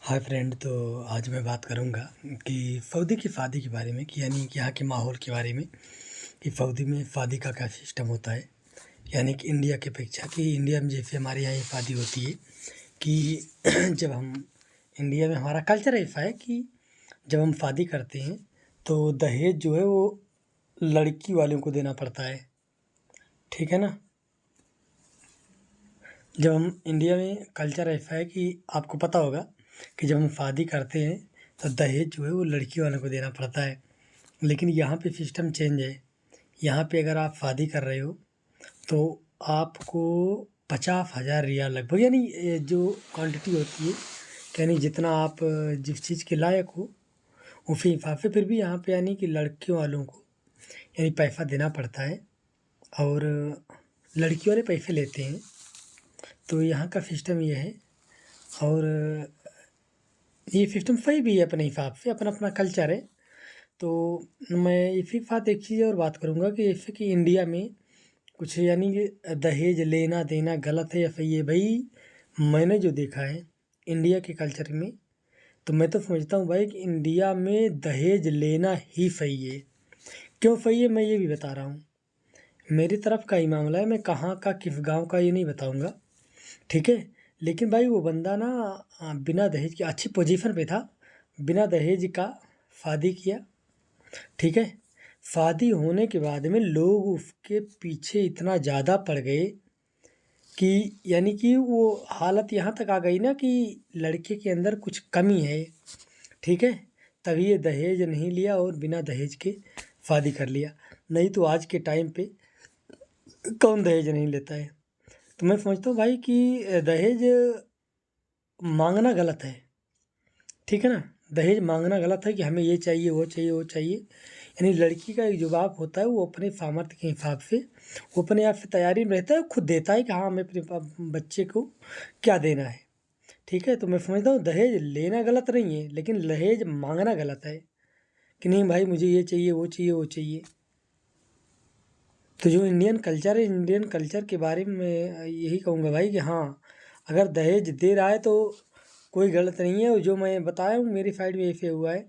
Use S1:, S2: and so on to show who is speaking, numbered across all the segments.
S1: Hi friend. तो आज मैं बात करूंगा कि सऊदी की फ़ादी के बारे में, कि यानी कि यहाँ के माहौल के बारे में, कि सऊदी में फ़ादी का क्या सिस्टम होता है। यानी कि इंडिया की अपेक्षा, कि इंडिया में जैसे हमारे यहाँ ये फ़ादी होती है कि जब हम इंडिया में, हमारा कल्चर ऐसा है कि जब हम शादी करते हैं तो दहेज जो है वो लड़की वालों को देना पड़ता है। ठीक है ना। जब हम इंडिया में कल्चर ऐसा है कि आपको पता होगा कि जब हम शादी करते हैं तो दहेज जो है वो लड़की वालों को देना पड़ता है। लेकिन यहाँ पे सिस्टम चेंज है। यहाँ पे अगर आप शादी कर रहे हो तो आपको 50,000 रियाल लगभग, यानी ये जो क्वांटिटी होती है, यानी जितना आप जिस चीज़ के लायक हो उसी हिसाब से, फिर भी यहाँ पे यानी कि लड़कियों वालों को यानी पैसा देना पड़ता है और लड़की वाले पैसे लेते हैं। तो यहाँ का सिस्टम ये है। और ये सिस्टम सही भी है अपने हिसाब से, अपना अपना कल्चर है। तो मैं इसी के साथ एक चीज़ और बात करूँगा कि जैसे कि इंडिया में कुछ यानी कि दहेज लेना देना गलत है या सही है। भाई मैंने जो देखा है इंडिया के कल्चर में, तो मैं तो समझता हूँ भाई कि इंडिया में दहेज लेना ही सही है। क्यों सही है मैं ये भी बता रहा हूँ। मेरी तरफ का ही मामला है, मैं कहाँ का किस गांव का ये नहीं बताऊँगा, ठीक है। लेकिन भाई वो बंदा ना बिना दहेज के अच्छी पोजीशन पे था, बिना दहेज का शादी किया, ठीक है। शादी होने के बाद में लोग उसके पीछे इतना ज़्यादा पड़ गए कि यानी कि वो हालत यहाँ तक आ गई ना कि लड़के के अंदर कुछ कमी है, ठीक है। तभी ये दहेज नहीं लिया और बिना दहेज के शादी कर लिया। नहीं तो आज के टाइम पे कौन दहेज नहीं लेता है। तो मैं समझता हूँ भाई कि दहेज मांगना गलत है, ठीक है ना। दहेज मांगना गलत है कि हमें ये चाहिए वो चाहिए वो चाहिए। यानी लड़की का एक जो बाप होता है वो अपने सामर्थ्य के हिसाब से, वो अपने आप से तैयारी में रहता है, खुद देता है कि हाँ हमें अपने बच्चे को क्या देना है, ठीक है। तो मैं समझता हूँ दहेज लेना गलत नहीं है, लेकिन दहेज मांगना गलत है कि नहीं भाई मुझे ये चाहिए वो चाहिए वो चाहिए। तो जो इंडियन कल्चर है, इंडियन कल्चर के बारे में मैं यही कहूँगा भाई कि हाँ, अगर दहेज दे रहा है तो कोई गलत नहीं है। और जो मैं बताया हूँ मेरी साइड में ऐसे हुआ है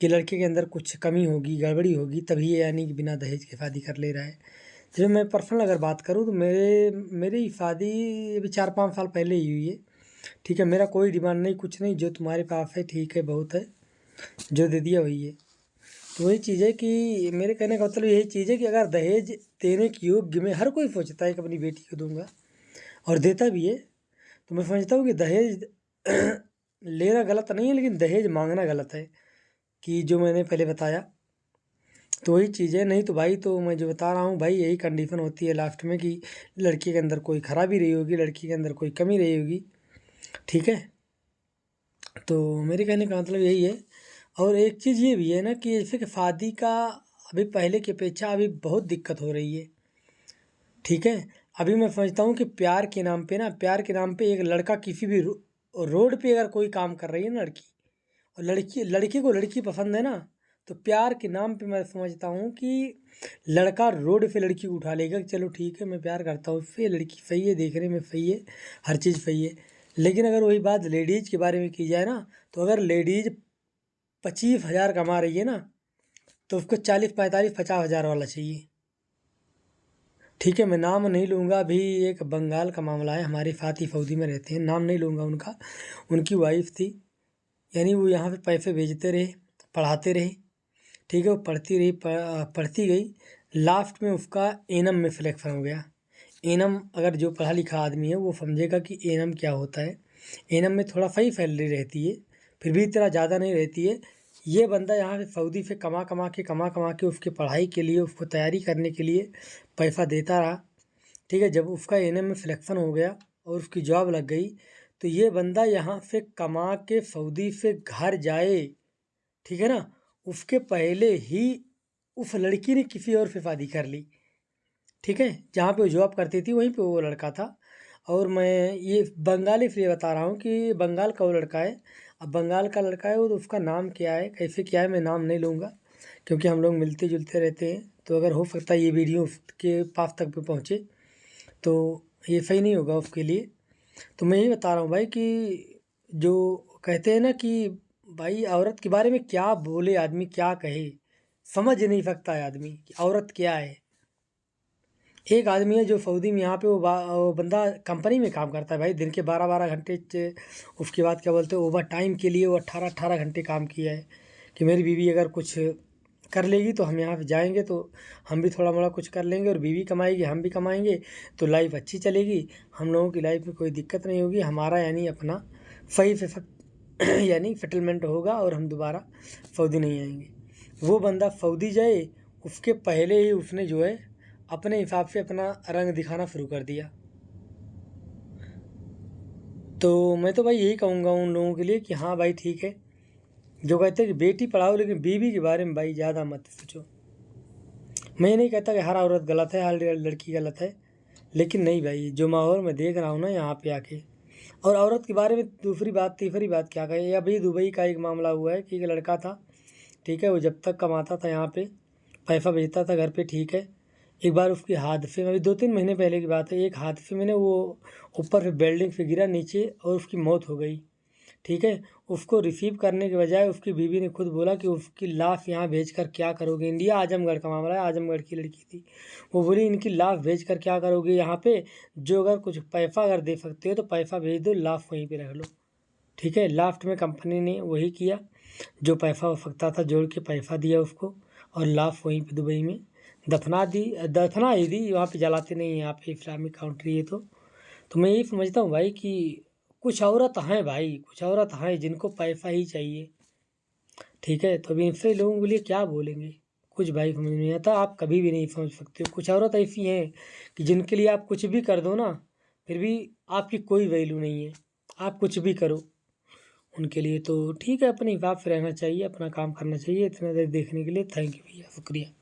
S1: कि लड़के के अंदर कुछ कमी होगी, गड़बड़ी होगी, तभी ये यानी कि बिना दहेज के शादी कर ले रहा है। जैसे मैं पर्सनल अगर बात करूँ तो मेरी शादी अभी 4-5 साल पहले ही हुई है, ठीक है। मेरा कोई डिमांड नहीं, कुछ नहीं, जो तुम्हारे पास है ठीक है, बहुत है, जो दे दिया वही है। तो वही चीज़ है कि मेरे कहने का मतलब यही चीज़ है कि अगर दहेज देने के योग्य में, हर कोई सोचता है कि अपनी बेटी को दूंगा और देता भी है, तो मैं समझता हूँ कि दहेज लेना गलत नहीं है, लेकिन दहेज मांगना गलत है, कि जो मैंने पहले बताया। तो वही चीज़ है। नहीं तो भाई, तो मैं जो बता रहा हूँ भाई, यही कंडीशन होती है लास्ट में कि लड़की के अंदर कोई खराबी रही होगी, लड़की के अंदर कोई कमी रही होगी, ठीक है। तो मेरे कहने का मतलब यही है। और एक चीज़ ये भी है ना कि जैसे कि शादी का अभी पहले की अपेक्षा अभी बहुत दिक्कत हो रही है, ठीक है। अभी मैं समझता हूँ कि प्यार के नाम पे ना, प्यार के नाम पे एक लड़का किसी भी रोड पे अगर कोई काम कर रही है ना लड़की, और लड़की लड़के को लड़की पसंद है ना, तो प्यार के नाम पे मैं समझता हूँ कि लड़का रोड पे लड़की को उठा लेगा कि चलो ठीक है मैं प्यार करता हूँ उससे, लड़की सही है, देखने में सही है, हर चीज़ सही है। लेकिन अगर वही बात लेडीज़ के बारे में की जाए ना, तो अगर लेडीज़ 25,000 कमा रही है ना, तो उसको 40, 45, 50,000 वाला चाहिए, ठीक है। मैं नाम नहीं लूँगा, अभी एक बंगाल का मामला है, हमारे साथ ही सऊदी में रहते हैं, नाम नहीं लूँगा उनका। उनकी वाइफ थी, यानी वो यहाँ पे पैसे भेजते रहे, पढ़ाते रहे, ठीक है। वो पढ़ती रही, पढ़ती गई, लास्ट में उसका एनम में सिलेक्शन हो गया। एनम, अगर जो पढ़ा लिखा आदमी है वो समझेगा कि एनम क्या होता है। एनम में थोड़ा सही सैलरी रहती है, फिर भी इतना ज़्यादा नहीं रहती है। ये बंदा यहाँ से सऊदी से कमा कमा के उसकी पढ़ाई के लिए, उसको तैयारी करने के लिए पैसा देता रहा, ठीक है। जब उसका एनएम में सिलेक्शन हो गया और उसकी जॉब लग गई, तो ये बंदा यहाँ से कमा के सऊदी से घर जाए, ठीक है ना, उसके पहले ही उस लड़की ने किसी और से शादी कर ली, ठीक है। जहाँ पे वो जॉब करती थी वहीं पे वो लड़का था। और मैं ये बंगाली इसलिए बता रहा हूँ कि बंगाल का वो लड़का है। अब बंगाल का लड़का है वो, तो उसका नाम क्या है कैसे क्या है मैं नाम नहीं लूँगा, क्योंकि हम लोग मिलते जुलते रहते हैं। तो अगर हो सकता है ये वीडियो उसके पास तक पे पहुँचे तो ये सही नहीं होगा उसके लिए। तो मैं यही बता रहा हूँ भाई कि जो कहते हैं ना कि भाई औरत के बारे में क्या बोले आदमी, क्या कहे, समझ नहीं सकता है आदमी कि औरत क्या है। एक आदमी है जो सऊदी में यहाँ पे वो बंदा कंपनी में काम करता है भाई, दिन के 12-12 घंटे उसके बाद क्या बोलते हैं ओवर टाइम के लिए वो 18-18 घंटे काम किया है कि मेरी बीवी अगर कुछ कर लेगी तो हम यहाँ पे जाएंगे तो हम भी थोड़ा मोड़ा कुछ कर लेंगे, और बीवी कमाएगी हम भी कमाएंगे, तो लाइफ अच्छी चलेगी, हम लोगों की लाइफ में कोई दिक्कत नहीं होगी, हमारा यानी अपना सही से यानी सेटलमेंट होगा और हम दोबारा सऊदी नहीं आएंगे। वो बंदा सऊदी जाए उसके पहले ही उसने जो है अपने हिसाब से अपना रंग दिखाना शुरू कर दिया। तो मैं तो भाई यही कहूँगा उन लोगों के लिए कि हाँ भाई ठीक है, जो कहते हैं कि बेटी पढ़ाओ लेकिन बीवी के बारे में भाई ज़्यादा मत सोचो। मैं ये नहीं कहता कि हर औरत गलत है, हर लड़की गलत है, लेकिन नहीं भाई, जो माहौल मैं देख रहा हूँ ना यहाँ पे आके, और औरत के बारे में दूसरी बात तीसरी बात क्या कहे, अभी दुबई का एक मामला हुआ है कि एक लड़का था, ठीक है, वो जब तक कमाता था यहाँ पे पैसा भेजता था घर पे, ठीक है, एक बार उसके हादसे में, अभी 2-3 महीने पहले की बात है, एक हादसे में ना वो ऊपर से बिल्डिंग से गिरा नीचे और उसकी मौत हो गई, ठीक है। उसको रिसीव करने के बजाय उसकी बीवी ने खुद बोला कि उसकी लाश यहाँ भेज कर क्या करोगे, इंडिया आजमगढ़ का मामला है, आजमगढ़ की लड़की थी, वो बोली इनकी लाश भेज कर क्या करोगे यहाँ पे, जो अगर कुछ पैसा अगर दे सकते हो तो पैसा भेज दो, लाश वहीं पे रख लो, ठीक है। लास्ट में कंपनी ने वही किया, जो पैसा हो सकता था जोड़ के पैसा दिया उसको, और लाश वहीं पे दुबई में दफना ही दी, वहाँ पे जलाते नहीं हैं, यहाँ पे इस्लामिक कंट्री है। तो मैं यही समझता हूँ भाई कि कुछ औरत हैं भाई, कुछ औरत हैं जिनको पैसा ही चाहिए, ठीक है। तो अभी ऐसे लोगों के लिए क्या बोलेंगे, कुछ भाई समझ नहीं आता, आप कभी भी नहीं समझ सकते हो। कुछ औरत ऐसी हैं कि जिनके लिए आप कुछ भी कर दो ना, फिर भी आपकी कोई वैल्यू नहीं है, आप कुछ भी करो उनके लिए। तो ठीक है, अपने हिसाब से रहना चाहिए, अपना काम करना चाहिए। इतना देर देखने के लिए थैंक यू भैया, शुक्रिया।